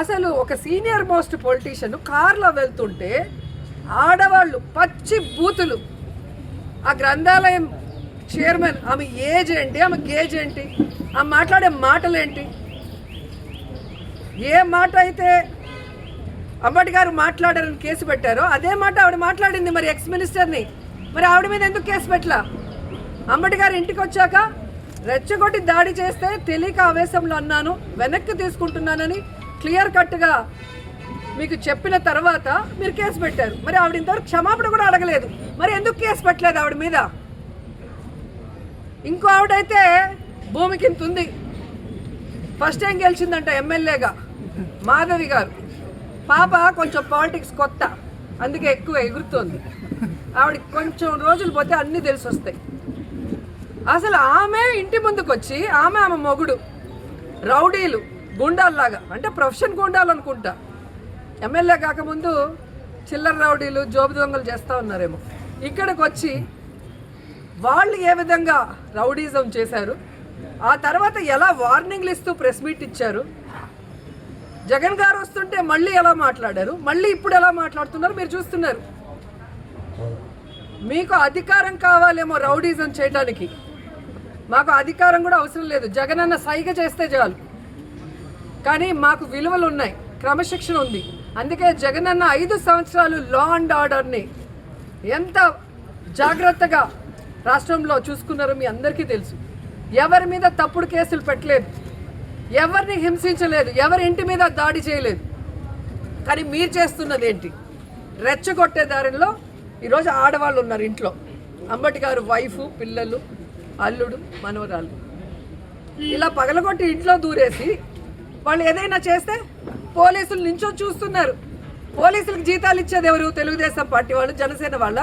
అసలు ఒక senior most politician కార్లో వెళ్తుంటే ఆడవాళ్ళు పచ్చి బూతులు, ఆ గ్రంథాలయం చైర్మన్ ఆమె ఏజ్ ఏంటి, ఆమె గేజ్ ఏంటి, ఆమె మాట్లాడే మాటలేంటి, ఏ మాట అయితే అంబటి గారు మాట్లాడారని కేసు పెట్టారో అదే మాట ఆవిడ మాట్లాడింది మరి ఎక్స్ మినిస్టర్ని. మరి ఆవిడ మీద ఎందుకు కేసు పెట్టలా? అంబటి గారు ఇంటికి వచ్చాక రెచ్చగొట్టి దాడి చేస్తే తెలియక ఆవేశంలో అన్నాను, వెనక్కి తీసుకుంటున్నానని క్లియర్ కట్గా మీకు చెప్పిన తర్వాత మీరు కేసు పెట్టారు. మరి ఆవిడ ఇంతవరకు క్షమాపణ కూడా అడగలేదు. మరి ఎందుకు కేసు పెట్టలేదు ఆవిడ మీద? ఇంకో ఆవిడైతే భూమికి ఇంత ఉంది, ఫస్ట్ టైం గెలిచిందంట ఎమ్మెల్యేగా, మాధవి గారు. పాప కొంచెం పాలిటిక్స్ కొత్త, అందుకే ఎక్కువ ఎగురుతోంది. ఆవిడకి కొంచెం రోజులు పోతే అన్నీ తెలిసి వస్తాయి. అసలు ఆమె ఇంటి ముందుకు వచ్చి ఆమె మొగుడు రౌడీలు గుండాల్లాగా, అంటే ప్రొఫెషన్ గుండాలు అనుకుంటా, ఎమ్మెల్యే కాకముందు చిల్లర రౌడీలు జోబు దొంగలు చేస్తూ ఉన్నారేమో, ఇక్కడికి వచ్చి వాళ్ళు ఏ విధంగా రౌడీజం చేశారు, ఆ తర్వాత ఎలా వార్నింగ్లు ఇస్తూ ప్రెస్ మీట్ ఇచ్చారు, జగన్ గారు వస్తుంటే మళ్ళీ ఎలా మాట్లాడారు, మళ్ళీ ఇప్పుడు ఎలా మాట్లాడుతున్నారు మీరు చూస్తున్నారు. మీకు అధికారం కావాలేమో రౌడీజం చేయడానికి, మాకు అధికారం కూడా అవసరం లేదు, జగన్ అన్న సైగ చేస్తే చాలు. కానీ మాకు విలువలు ఉన్నాయి, క్రమశిక్షణ ఉంది. అందుకే జగన్ అన్న 5 సంవత్సరాలు లా అండ్ ఆర్డర్ని ఎంత జాగ్రత్తగా రాష్ట్రంలో చూసుకున్నారో మీ అందరికీ తెలుసు. ఎవరి మీద తప్పుడు కేసులు పెట్టలేదు, ఎవరిని హింసించలేదు, ఎవరి ఇంటి మీద దాడి చేయలేదు. కానీ మీరు చేస్తున్నది ఏంటి? రెచ్చగొట్టే దారిలో ఈరోజు ఆడవాళ్ళు ఉన్నారు ఇంట్లో, అంబటి గారు వైఫ్, పిల్లలు, అల్లుడు, మనవరాళ్ళు, ఇలా పగలగొట్టి ఇంట్లో దూరేసి వాళ్ళు ఏదైనా చేస్తే పోలీసులు నించో చూస్తున్నారు. పోలీసులకు జీతాలు ఇచ్చేది ఎవరు? తెలుగుదేశం పార్టీ వాళ్ళు, జనసేన వాళ్ళ,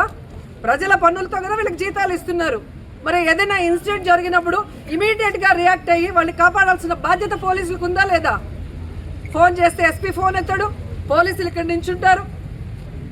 ప్రజల పన్నులతో కదా వీళ్ళకి జీతాలు ఇస్తున్నారు. మరి ఏదైనా ఇన్సిడెంట్ జరిగినప్పుడు ఇమీడియట్గా రియాక్ట్ అయ్యి వాళ్ళని కాపాడాల్సిన బాధ్యత పోలీసులకు ఉందా లేదా? ఫోన్ చేస్తే ఎస్పీ ఫోన్ ఎత్తాడు, పోలీసులు ఇక్కడ నించుంటారు,